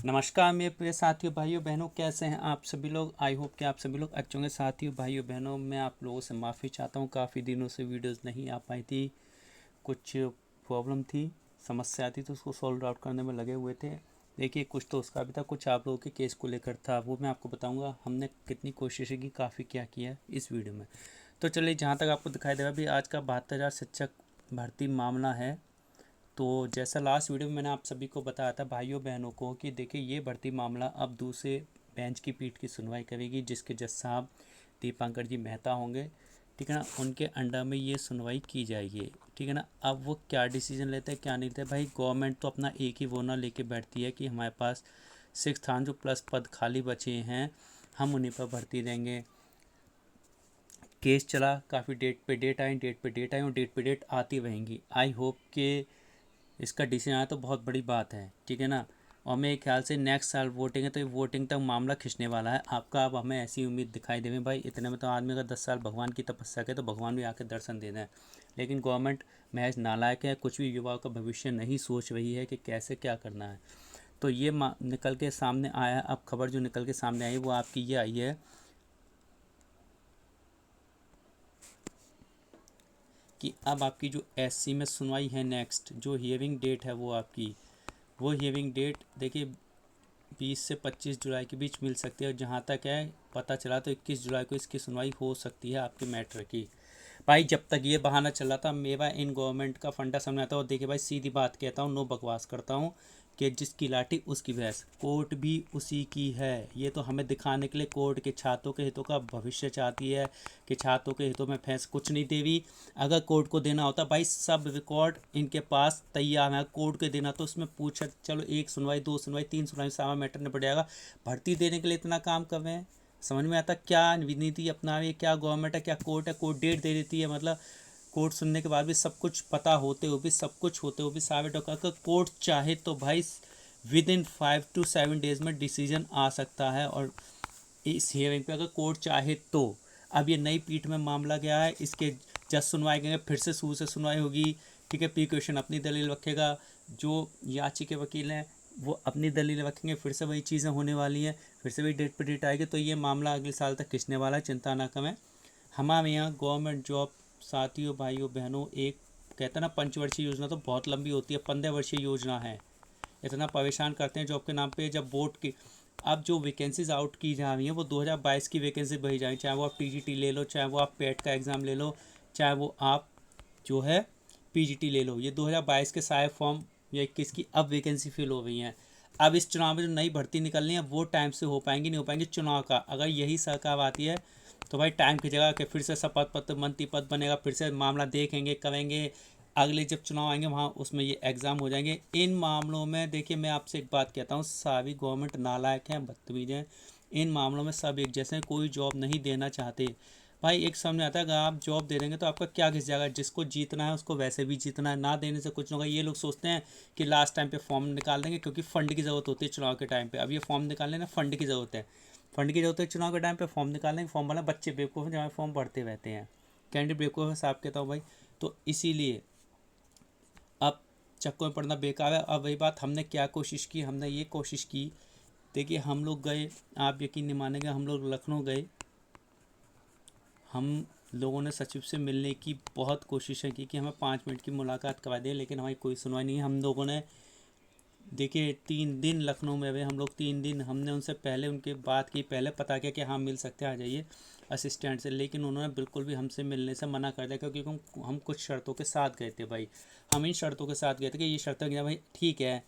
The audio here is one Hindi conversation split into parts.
नमस्कार मेरे प्रिय साथियों भाइयों बहनों, कैसे हैं आप सभी लोग। आई होप कि आप सभी लोग अच्छे होंगे। साथियों भाइयों बहनों, मैं आप लोगों से माफ़ी चाहता हूं, काफ़ी दिनों से वीडियोस नहीं आ पाई थी। कुछ प्रॉब्लम थी, समस्या थी, तो उसको सॉल्व आउट करने में लगे हुए थे। देखिए, कुछ तो उसका भी था, कुछ आप लोगों के केस को लेकर था, वो मैं आपको बताऊँगा हमने कितनी कोशिशें की, काफ़ी क्या किया है इस वीडियो में। तो चलिए, जहाँ तक आपको दिखाई देगा भी आज का 72,000 शिक्षक भर्ती मामला है। तो जैसा लास्ट वीडियो में मैंने आप सभी को बताया था भाइयों बहनों को कि देखिए, ये भर्ती मामला अब दूसरे बेंच की पीठ की सुनवाई करेगी, जिसके जज साहब दीपांकर जी मेहता होंगे। ठीक है ना, उनके अंडर में ये सुनवाई की जाएगी। ठीक है ना, अब वो क्या डिसीजन लेते हैं क्या नहीं लेते, भाई गवर्नमेंट तो अपना एक ही वो ना लेके बैठती है कि हमारे पास 6,000 जो प्लस पद खाली बचे हैं, हम उन्हीं पर भर्ती देंगे। केस चला, काफ़ी डेट पे डेट आई, डेट पे डेट आई और डेट पे डेट आती रहेंगी। आई होप कि इसका डिसीजन आया तो बहुत बड़ी बात है। ठीक है ना, और मेरे ख्याल से नेक्स्ट साल वोटिंग है, तो ये वोटिंग तक मामला खिंचने वाला है आपका। अब हमें ऐसी उम्मीद दिखाई देवे भाई, इतने में तो आदमी अगर 10 साल भगवान की तपस्या करे तो भगवान भी आके दर्शन दे दें। लेकिन गवर्नमेंट महज नालायक है, कुछ भी युवाओं का भविष्य नहीं सोच रही है कि कैसे क्या करना है। तो ये निकल के सामने आया। अब खबर जो निकल के सामने आई वो आपकी ये आई है कि अब आपकी जो एससी में सुनवाई है, नेक्स्ट जो हियरिंग डेट है वो हियरिंग डेट देखिए 20 से 25 जुलाई के बीच मिल सकती है। और जहाँ तक है पता चला तो 21 जुलाई को इसकी सुनवाई हो सकती है आपके मैटर की। भाई जब तक ये बहाना चल रहा था, मेरा इन गवर्नमेंट का फंडा सामने आता है। और देखिए भाई, सीधी बात कहता हूँ, नो बकवास करता हूँ कि जिसकी लाठी उसकी भैंस, कोर्ट भी उसी की है। ये तो हमें दिखाने के लिए कोर्ट के छात्रों के हितों का भविष्य चाहती है कि छात्रों के हितों में भैंस कुछ नहीं देवी। अगर कोर्ट को देना होता भाई, सब रिकॉर्ड इनके पास तैयार है। कोर्ट के देना तो उसमें पूछा, चलो एक सुनवाई, दो सुनवाई, तीन सुनवाई, सारा मैटर निपट जाएगा। भर्ती देने के लिए इतना काम कर रहे हैं। समझ में आता क्या नीति अपना रही है, क्या गवर्नमेंट है, क्या कोर्ट है। कोर्ट डेट दे देती है, मतलब कोर्ट सुनने के बाद भी सब कुछ पता होते हुए भी, सब कुछ होते हुए भी, सारे डॉक्यूमेंट कोर्ट चाहे तो भाई विद इन 5 to 7 डेज में डिसीजन आ सकता है। और इस हियरिंग पे अगर कोर्ट चाहे तो, अब ये नई पीठ में मामला गया है, इसके जज सुनवाई करेंगे, फिर से शुरू से सुनवाई होगी। ठीक है, प्रीक्वेशन अपनी दलील रखेगा, जो याची के वकील हैं वो अपनी दलील रखेंगे, फिर से वही चीज़ें होने वाली हैं, फिर से वही डेट पर डेट आएगी। तो ये मामला अगले साल तक खिंचने वाला है, चिंता ना करें। हमारे यहाँ गवर्नमेंट जॉब साथियों भाइयों बहनों, एक कहते हैं ना पंचवर्षीय योजना तो बहुत लंबी होती है, 15 वर्षीय योजना है। इतना परेशान करते हैं जॉब के नाम पे। जब वोट की अब जो वैकेंसीज आउट की जा रही हैं वो 2022 की वैकेंसी भरी जा रही है, चाहे वो आप टीजीटी ले लो, चाहे वो आप पेट का एग्ज़ाम ले लो, चाहे वो आप जो है पीजीटी ले लो। ये 2022 के सारे फॉर्म या 21 की अब वैकेंसी फिल हो गई हैं। अब इस चुनाव में जो नई भर्ती निकलनी है वो टाइम से हो पाएंगी नहीं हो पाएंगी। चुनाव का अगर यही सरकार आती है तो भाई टाइम की जगह के फिर से शपथ पत्र मंत्री पद बनेगा, फिर से मामला देखेंगे करेंगे। अगले जब चुनाव आएंगे वहाँ उसमें ये एग्ज़ाम हो जाएंगे। इन मामलों में देखिए, मैं आपसे एक बात कहता हूँ, सारी गवर्नमेंट नालायक हैं, बदतमीज हैं। इन मामलों में सब एक जैसे हैं, कोई जॉब नहीं देना चाहते। भाई एक समझ आता है, अगर आप जॉब दे देंगे तो आपका क्या घिस जाएगा। जिसको जीतना है उसको वैसे भी जीतना है, ना देने से कुछ नहीं होगा। ये लोग सोचते हैं कि लास्ट टाइम पे फॉर्म निकाल देंगे, क्योंकि फंड की ज़रूरत होती है चुनाव के टाइम पे। अब ये फॉर्म निकालने ना, फंड की ज़रूरत है, फंड की ज़रूरत है चुनाव के टाइम पे। फॉर्म निकालने, फॉर्म वाला बच्चे बेवकूफ़ हैं जो फॉर्म भरते रहते हैं, कैंडिडेट बेवकूफ़ है, साहब कहता हूँ भाई। तो इसीलिए अब चक्कर में पड़ना बेकार है। अब वही बात, हमने क्या कोशिश की, हमने ये कोशिश की। देखिए हम लोग गए, आप यकीन नहीं मानेंगे, हम लोग लखनऊ गए। हम लोगों ने सचिव से मिलने की बहुत कोशिशें की कि हमें 5 मिनट की मुलाकात करवा दें, लेकिन हमारी कोई सुनवाई नहीं। हम लोगों ने देखिए 3 दिन लखनऊ में रहे हम लोग, 3 दिन हमने उनसे पहले उनकी बात की, पहले पता किया कि हाँ मिल सकते हैं, आ जाइए असिस्टेंट से। लेकिन उन्होंने बिल्कुल भी हमसे मिलने से मना कर दिया, क्योंकि हम कुछ शर्तों के साथ गए थे भाई। हम इन शर्तों के साथ गए थे कि ये शर्तें कि भाई ठीक है,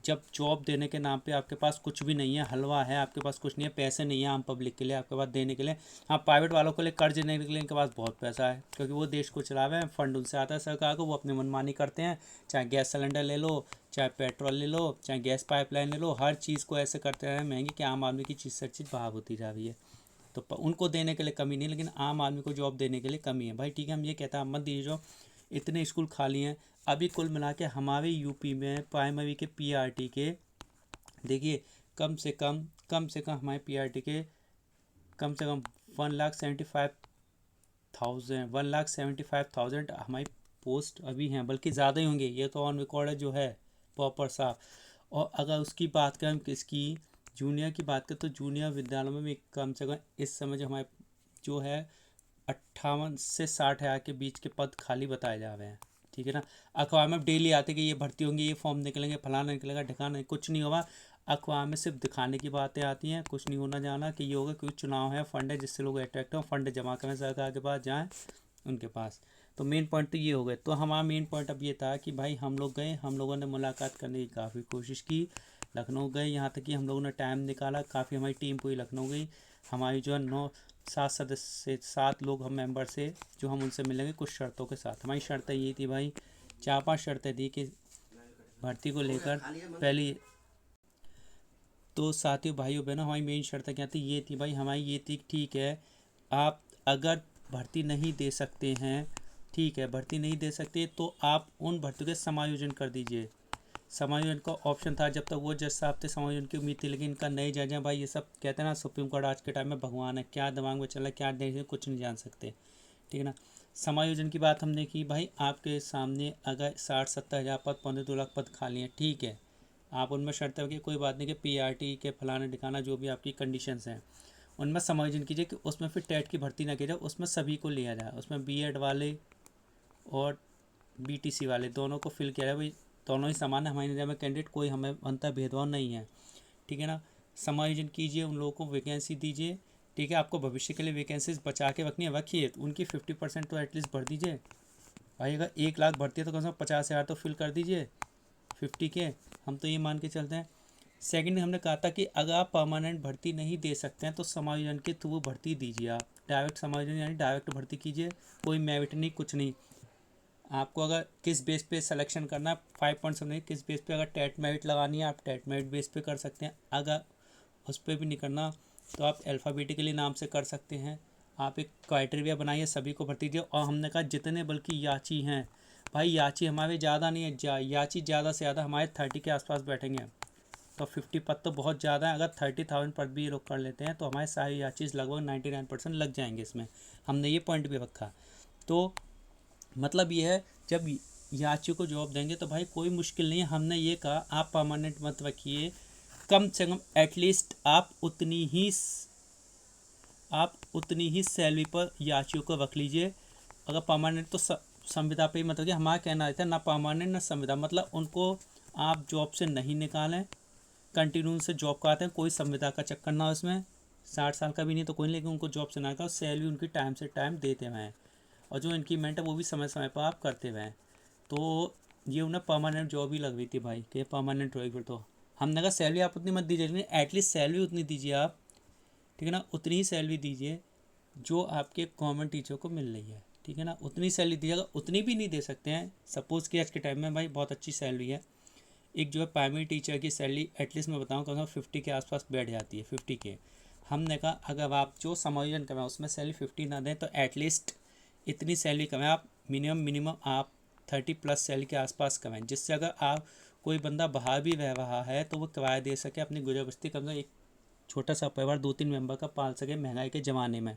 जब जॉब देने के नाम पे आपके पास कुछ भी नहीं है, हलवा है, आपके पास कुछ नहीं है, पैसे नहीं है आम पब्लिक के लिए आपके पास देने के लिए। हाँ, प्राइवेट वालों के लिए कर्ज देने के लिए इनके पास बहुत पैसा है, क्योंकि वो देश को चला रहे हैं, फंड उनसे आता है सरकार को, वो अपनी मनमानी करते हैं। चाहे गैस सिलेंडर ले लो, चाहे पेट्रोल ले लो, चाहे गैस पाइपलाइन ले लो, हर चीज़ को ऐसे करते हैं महंगी कि आम आदमी की चीज़ से चीज़ बाहर होती जा रही है। तो उनको देने के लिए कमी नहीं, लेकिन आम आदमी को जॉब देने के लिए कमी है। भाई ठीक है, हम ये कहते हैं मत दीजिए जॉब, इतने स्कूल खाली हैं। अभी कुल मिला के हमारे यूपी में प्राइमरी के पीआरटी के देखिए, कम से कम हमारे पीआरटी के कम से कम 1,75,000 हमारी पोस्ट अभी हैं, बल्कि ज़्यादा ही होंगे। ये तो ऑन रिकॉर्ड है जो है प्रॉपर साफ। और अगर उसकी बात करें हम किसकी, जूनियर की बात करें, तो जूनियर विद्यालयों में भी कम से कम इस समय जो हमारे जो है 58 से 60 हज़ार के बीच के पद खाली बताए जा रहे हैं। ठीक है ना। अखबार में डेली आते कि ये भर्ती होंगी, ये फॉर्म निकलेंगे, फलाना निकलेगा, ढिकाना, कुछ नहीं होगा। अखबार में सिर्फ दिखाने की बातें आती हैं, कुछ नहीं होना जाना कि ये होगा, क्योंकि चुनाव है, फंड है, जिससे लोग अट्रैक्ट हों, फंड जमा करें सरकार के पास, जाएँ उनके पास। तो मेन पॉइंट तो ये हो गए। तो हमारा मेन पॉइंट अब ये था कि भाई हम लोग गए, हम लोगों ने मुलाकात करने की काफ़ी कोशिश की, लखनऊ गए, यहाँ तक कि हम लोगों ने टाइम निकाला, काफ़ी हमारी टीम पूरी लखनऊ गई। हमारी जो है 7 सदस्य, 7 लोग हम मेंबर से, जो हम उनसे मिलेंगे कुछ शर्तों के साथ। हमारी शर्तें ये थी भाई, 4-5 शर्तें थी कि भर्ती को लेकर। पहली तो साथियों, भाइयों बहनों, हमारी मेन शर्तें क्या थी, ये थी भाई, हमारी ये थी, ठीक है आप अगर भर्ती नहीं दे सकते हैं, ठीक है भर्ती नहीं दे सकते, तो आप उन भर्तियों के समायोजन कर दीजिए। समायोजन का ऑप्शन था, जब तक वो जज साहब थे समायोजन की उम्मीद थी, लेकिन इनका नए जज हैं भाई, ये सब कहते हैं ना सुप्रीम कोर्ट आज के टाइम में भगवान है, क्या दिमाग में चल रहा है क्या नहीं, कुछ नहीं जान सकते। ठीक है ना। समायोजन की बात हमने की भाई, आपके सामने अगर 60-70 हज़ार पद, 15-2 लाख पद खाली हैं, ठीक है, आप उनमें शर्त है कि कोई बात नहीं कि पीआरटी के फलाने ठिकाना जो भी आपकी कंडीशंस हैं उनमें समायोजन कीजिए, कि उसमें फिर टेट की भर्ती ना की जाए, उसमें सभी को लिया जाए, उसमें बीएड वाले और बीटीसी वाले दोनों को फिल किया जाए भाई, दोनों ही समान है हमारे इंडिया में कैंडिडेट, कोई हमें अंतर भेदभाव नहीं है। ठीक है ना। समायोजन कीजिए, उन लोगों को वैकेंसी दीजिए। ठीक है, आपको भविष्य के लिए वैकेंसीज बचा के रखनी है, रखिए, तो उनकी 50% तो एटलीस्ट भर दीजिए भाई। अगर 1 लाख भर्ती है तो कम से कम 50 हज़ार तो फिल कर दीजिए 50 के, हम तो ये मान के चलते हैं। सेकंड हमने कहा था कि अगर आप परमानेंट भर्ती नहीं दे सकते हैं तो समायोजन के थ्रू भर्ती दीजिए, आप डायरेक्ट समायोजन यानी डायरेक्ट भर्ती कीजिए, कोई मेरिट नहीं, कुछ नहीं। आपको अगर किस बेस पे सिलेक्शन करना है, 5 पॉइंट समझिए, किस बेस पे अगर टेट मेरिट लगानी है आप टेट मेरिट बेस पे कर सकते हैं। अगर उस पर भी नहीं करना तो आप अल्फ़ाबेटिकली नाम से कर सकते हैं। आप एक क्राइटेरिया बनाइए, सभी को भर्ती दिए। और हमने कहा जितने बल्कि याची हैं भाई, याची हमारे ज़्यादा नहीं है, याची ज़्यादा से ज़्यादा हमारे 30 के आसपास बैठेंगे, तो 50 पद तो बहुत ज़्यादा है। अगर 30,000 पद भी ये लोग कर लेते हैं तो हमारे सारी याचीज़ लगभग 99% लग जाएंगे इसमें, हमने ये पॉइंट भी रखा। तो मतलब ये है, जब याची को जॉब देंगे तो भाई कोई मुश्किल नहीं है। हमने ये कहा आप परमानेंट मत रखिए, कम से कम एटलीस्ट आप उतनी ही सैलरी पर याचियों को रख लीजिए। अगर परमानेंट तो संविदा पे ही, मतलब कि हमारा कहना रहता है ना परमानेंट ना संविदा, मतलब उनको आप जॉब से नहीं निकालें, कंटिन्यू से जॉब कराते हैं, कोई संविदा का चक्कर ना हो इसमें, 60 साल का भी नहीं तो कोई नहीं, लेकिन उनको जॉब से ना निकालो, सैलरी उनकी टाइम से टाइम देते हुए हैं, और जो इंक्रीमेंट है वो भी समय समय पर आप करते हुए हैं। तो ये उन्हें परमानेंट जॉब ही लग रही थी भाई, कि परमानेंट होगी फिर तो। हमने कहा सैलरी आप उतनी मत दीजिए, लेकिन एटलीस्ट सैलरी उतनी दीजिए आप, ठीक है ना, उतनी ही सैलरी दीजिए जो आपके गवर्नमेंट टीचर को मिल रही है। ठीक है ना, उतनी सैलरी दीजिए। अगर उतनी भी नहीं दे सकते हैं, सपोज़ कि आज के टाइम में भाई बहुत अच्छी सैलरी है, एक जो है प्राइमरी टीचर की सैलरी एटलीस्ट मैं बताऊँ कम से कम 50 के आसपास बैठ जाती है, 50 के। हमने कहा अगर आप जो समायोजन करवाएं उसमें सैलरी 50 ना दें तो एटलीस्ट इतनी सैलरी कमाएं आप, मिनिमम आप 30+ सैलरी के आसपास कमाएं, जिससे अगर आप कोई बंदा बाहर भी रह रहा है तो वो किराया दे सके, अपनी गुजर बस्ती कम से कम, एक छोटा सा परिवार 2-3 मेंबर का पाल सके महंगाई के ज़माने में।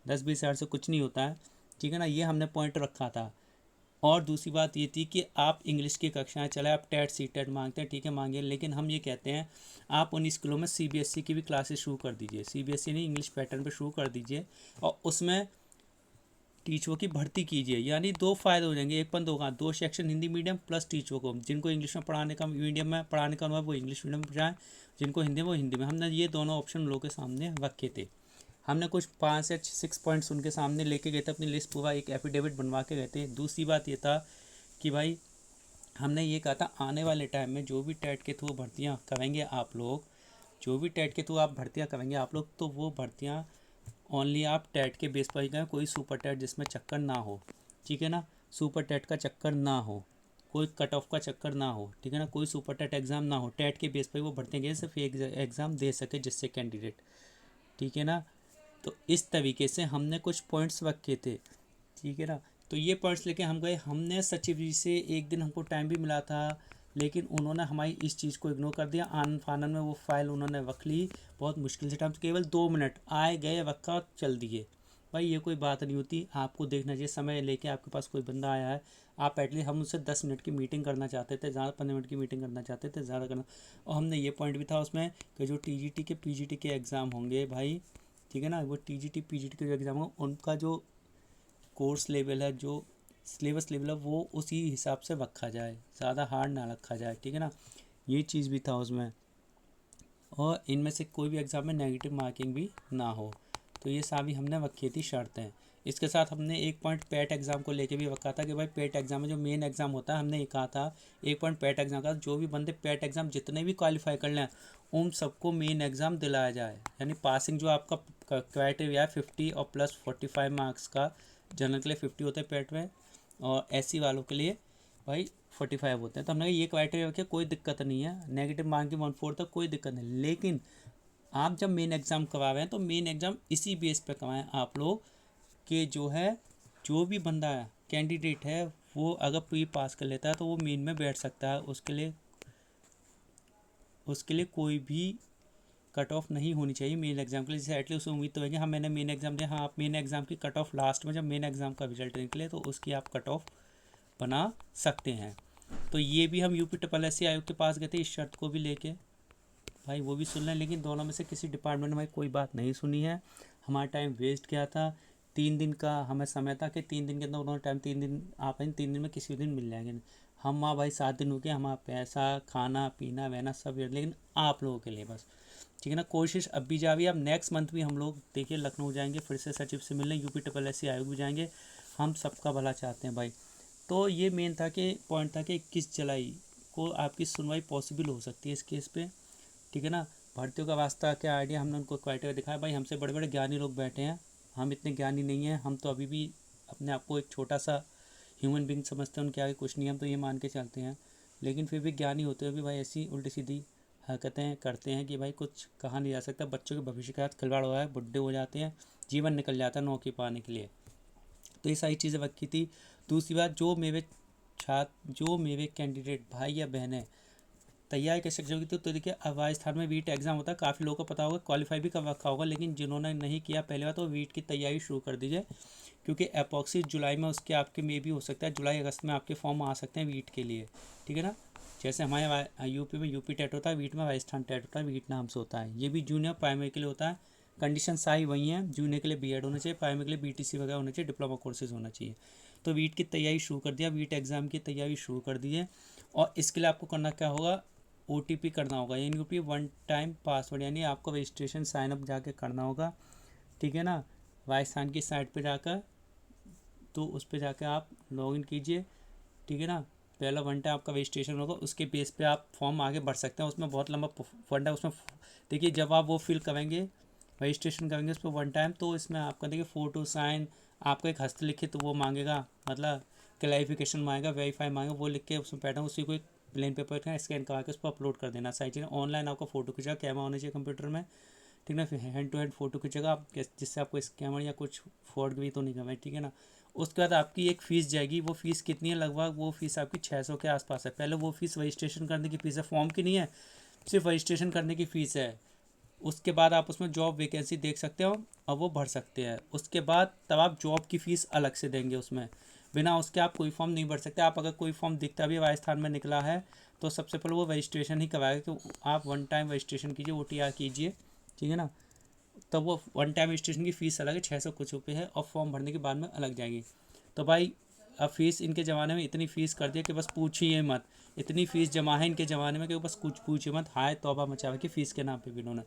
10-20 हज़ार से कुछ नहीं होता है। ठीक है ना, ये हमने पॉइंट रखा था। और दूसरी बात ये थी कि आप इंग्लिश की कक्षाएं चले, आप टेट सी टेट मांगते हैं, ठीक है मांगिए, लेकिन हम ये कहते हैं आप उन स्कूलों में सीबीएसई की भी क्लासेस शुरू कर दीजिए, सीबीएसई नहीं इंग्लिश पैटर्न पे शुरू कर दीजिए, और उसमें टीचरों की भर्ती कीजिए। यानी 2 फ़ायदे हो जाएंगे, एक पन दो कहां, 2 सेक्शन हिंदी मीडियम प्लस टीचरों को, जिनको इंग्लिश में पढ़ाने का, मीडियम में पढ़ाने का अनुभव वो इंग्लिश मीडियम में जाएँ, जिनको हिंदी में वो हिंदी में। हमने ये दोनों ऑप्शन लोगों के सामने रखे थे। हमने कुछ 5 या 6 पॉइंट्स उनके सामने लेके गए थे, अपनी लिस्ट पूरा एक एफिडेविट बनवा के गए थे। दूसरी बात ये था कि भाई हमने ये कहा था आने वाले टाइम में जो भी टेट के थ्रू भर्तियां करेंगे आप लोग, जो भी टेट के थ्रू आप भर्तियां करेंगे आप लोग, तो वो भर्तियां ओनली आप टेट के बेस पर ही करें, कोई सुपर टेट जिसमें चक्कर ना हो। ठीक है ना, सुपर टेट का चक्कर ना हो, कोई कट ऑफ का चक्कर ना हो। ठीक है ना, कोई सुपर टेट एग्ज़ाम ना हो, टेट के बेस पर वो भर्तियाँ गए, सिर्फ एक एग्ज़ाम दे सके जिससे कैंडिडेट। ठीक है ना, तो इस तरीके से हमने कुछ पॉइंट्स रखे थे। ठीक है ना, तो ये पॉइंट्स लेके हम गए, हमने सचिव जी से एक दिन हमको टाइम भी मिला था, लेकिन उन्होंने हमारी इस चीज़ को इग्नोर कर दिया। आनन फानन में वो फाइल उन्होंने रख ली, बहुत मुश्किल से टाइम, केवल 2 मिनट आए गए रखा और चल दिए। भाई ये कोई बात नहीं होती, आपको देखना चाहिए समय लेके, आपके पास कोई बंदा आया है आप एटलीस्ट, हम उससे 10 मिनट की मीटिंग करना चाहते थे, ज़्यादा 15 मिनट की मीटिंग करना चाहते थे, ज़्यादा करना। और हमने ये पॉइंट भी था उसमें कि जो TGT के PGT के एग्ज़ाम होंगे भाई, ठीक है ना, वो TGT PGT के जो एग्ज़ाम हो उनका जो कोर्स लेवल है, जो सिलेबस लेवल है, वो उसी हिसाब से रखा जाए, ज़्यादा हार्ड ना रखा जाए, ठीक है ना। ये चीज़ भी था उसमें। और इनमें से कोई भी एग्ज़ाम में नेगेटिव मार्किंग भी ना हो, तो ये सारी हमने रखी थी शर्तें। इसके साथ हमने एक पॉइंट पेट एग्ज़ाम को लेके भी रखा था कि भाई पेट एग्ज़ाम में जो मेन एग्ज़ाम होता है, हमने ये कहा था एक पॉइंट पेट एग्ज़ाम का, जो भी बंदे पेट एग्ज़ाम जितने भी क्वालिफाई कर लें उन सबको मेन एग्ज़ाम दिलाया जाए। यानी पासिंग जो आपका क्राइटेरिया है 50 और प्लस 45 मार्क्स का, जनरल के लिए 50 होते हैं पेट में, और SC वालों के लिए भाई 45 होते हैं। तो हमने ये क्राइटेरिया रखा, कोई दिक्कत नहीं है, नेगेटिव मार्किंग 1/4 तक कोई दिक्कत नहीं। लेकिन आप जब मेन एग्ज़ाम करवा रहे हैं तो मेन एग्ज़ाम इसी बेस पे करवाएं आप लोग, कि जो है जो भी बंदा कैंडिडेट है वो अगर प्री पास कर लेता है तो वो मेन में बैठ सकता है। उसके लिए कोई भी कट ऑफ नहीं होनी चाहिए मेन एग्ज़ाम के लिए। जैसे एटलीस्ट उम्मीद तो है कि हाँ मैंने मेन एग्ज़ाम दिया, हाँ आप मेन एग्ज़ाम की कट ऑफ लास्ट में जब मेन एग्ज़ाम का रिजल्ट निकले तो उसकी आप कट ऑफ बना सकते हैं। तो ये भी हम UPSSC आयोग के पास गए थे इस शर्त को भी लेके, भाई वो भी सुन लें। लेकिन दोनों में से किसी डिपार्टमेंट में कोई बात नहीं सुनी है, हमारा टाइम वेस्ट किया था। 3 दिन का हमें समय था कि 3 दिन के अंदर उन्होंने टाइम, 3 दिन आप इन 3 दिन में किसी दिन मिल जाएंगे। हम वहाँ भाई 7 दिन हो गए, हमारा पैसा खाना पीना रहना सब, लेकिन आप लोगों के लिए बस, ठीक है ना। कोशिश अब भी जा रही है। अब नेक्स्ट मंथ भी हम लोग देखिए लखनऊ जाएंगे, फिर से सचिव से मिलने, UPSSC आयोग भी जाएंगे। हम सबका भला चाहते हैं भाई। तो ये मेन था कि पॉइंट था कि 21 जुलाई को आपकी सुनवाई पॉसिबल हो सकती है इस केस पे, ठीक है ना। भर्तियों का वास्ता क्या आइडिया, हमने उनको क्राइटेरिया दिखाया। भाई हमसे बड़े बड़े ज्ञानी लोग बैठे हैं, हम इतने ज्ञानी नहीं हैं। हम तो अभी भी अपने आप को एक छोटा सा ह्यूमन बींग समझते हैं, उनके आगे कुछ नहीं, हम तो ये मान के चलते हैं। लेकिन फिर भी ज्ञानी होते हुए भी भाई ऐसी उल्टी सीधी हरकतें करते हैं कि भाई कुछ कहा नहीं जा सकता। बच्चों के भविष्य के साथ खिलवाड़ हो रहा है, बुढ़े हो जाते हैं, जीवन निकल जाता है नौकरी पाने के लिए। तो ये सारी चीज़ें रखी थी। दूसरी बात, जो मेरे कैंडिडेट भाई या बहनें तैयारी कर सकते होगी, तो देखिए अब राजस्थान में वीट एग्ज़ाम होता है, काफ़ी लोगों को पता होगा, क्वालिफाई भी कर रखा होगा। लेकिन जिन्होंने नहीं किया पहले बार, तो वीट की तैयारी शुरू कर दीजिए, क्योंकि अप्रॉक्सी जुलाई में उसके आपके में भी हो सकता है, जुलाई अगस्त में आपके फॉर्म आ सकते हैं वीट के लिए, ठीक है ना। जैसे हमारे यूपी में यूपी टेट होता है, वीट में राजस्थान टेट होता है, वीट नाम से होता है। ये भी जूनियर प्राइमरी के लिए होता है। कंडीशन सारी वही हैं, जूनियर के लिए B.Ed होना चाहिए, प्राइमरी के लिए BTC वगैरह होना चाहिए, डिप्लोमा कोर्सेज होना चाहिए। तो वीट की तैयारी शुरू कर दिया, वीट एग्ज़ाम की तैयारी शुरू कर दी है। और इसके लिए आपको करना क्या होगा, OTP करना होगा, यानी वन टाइम पासवर्ड, यानी आपको रजिस्ट्रेशन साइनअप जाके करना होगा, ठीक है ना। राजस्थान की साइट पे जाकर, तो उस पर जाकर आप लॉगिन कीजिए, ठीक है ना। पहला वन टाइम आपका रजिस्ट्रेशन होगा, उसके बेस पे आप फॉर्म आगे बढ़ सकते हैं। उसमें बहुत लंबा फंड है उसमें। देखिए जब आप वो फिल करेंगे, रजिस्ट्रेशन करेंगे उस पर वन टाइम, तो इसमें आपका देखिए फ़ोटो साइन, आपका एक हस्तलिखित वो मांगेगा, मतलब क्लैरिफिकेशन मांगेगा, वेरीफाई मांगेगा, वो लिख के उसमें पैटर्न, उसी को एक प्लेन पेपर का स्कैन करा के उस पर अपलोड कर देना। सारी चीज़ें ऑनलाइन, आपका फ़ोटो खींचा, कैमरा होना चाहिए कंप्यूटर में, ठीक है ना। फिर हैंड टू हैंड फ़ोटो खींचेगा आप, जिससे आपको स्कैमर या कुछ फ्रॉड भी तो नहीं करवाए, ठीक है ना। उसके बाद आपकी एक फ़ीस जाएगी, वो फ़ीस कितनी है, लगभग वो फ़ीस आपकी 600 के आसपास है। पहले वो फ़ीस रजिस्ट्रेशन करने की फ़ीस है, फॉर्म की नहीं है, सिर्फ रजिस्ट्रेशन करने की फ़ीस है। उसके बाद आप उसमें जॉब वैकेंसी देख सकते हो और वो भर सकते हैं। उसके बाद तब आप जॉब की फ़ीस अलग से देंगे उसमें, बिना उसके आप कोई फॉर्म नहीं भर सकते। आप अगर कोई फॉर्म दिखता भी राजस्थान में निकला है तो सबसे पहले वो रजिस्ट्रेशन ही करवाएगा, कि आप वन टाइम रजिस्ट्रेशन कीजिए, OTR कीजिए, ठीक है ना। तब वो वन टाइम रजिस्ट्रेशन की फ़ीस अलग है, 600 कुछ रुपये है, और फॉर्म भरने के बाद में अलग जाएगी। तो भाई अब फ़ीस इनके ज़माने में इतनी फ़ीस कर दिया कि बस पूछिए मत, इतनी फ़ीस जमा है इनके ज़माने में कि बस कुछ पूछिए मत। हाय तौबा मचा हुआ कि फ़ीस के नाम पे भी इन्होंने।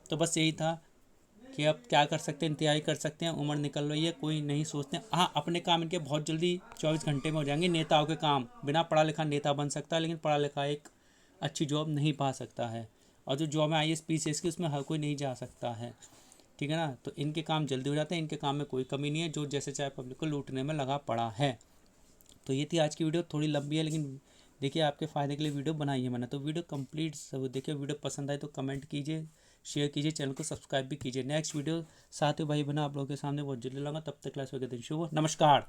तो बस यही था कि अब क्या कर सकते हैं, इंतज़ार कर सकते हैं, उम्र निकल रही है, कोई नहीं सोचते हैं। हाँ, अपने काम इनके बहुत जल्दी 24 घंटे में हो जाएंगे। नेताओं के काम, बिना पढ़ा लिखा नेता बन सकता है, लेकिन पढ़ा लिखा एक अच्छी जॉब नहीं पा सकता है। और जो जॉब है IAS PCS की, उसमें हर कोई नहीं जा सकता है, ठीक है ना। तो इनके काम जल्दी हो जाते हैं, इनके काम में कोई कमी नहीं है, जो जैसे चाहे पब्लिक को लूटने में लगा पड़ा है। तो ये थी आज की वीडियो, थोड़ी लंबी है, लेकिन देखिए आपके फ़ायदे के लिए वीडियो बनाई है मैंने। तो वीडियो कंप्लीट सब देखिए, वीडियो पसंद आए तो कमेंट कीजिए, शेयर कीजिए, चैनल को सब्सक्राइब भी कीजिए। नेक्स्ट वीडियो साथ ही भाई बना आप लोगों के सामने बहुत जल्दी लाऊंगा। तब तक क्लास वगैरह दिन शुभ, नमस्कार।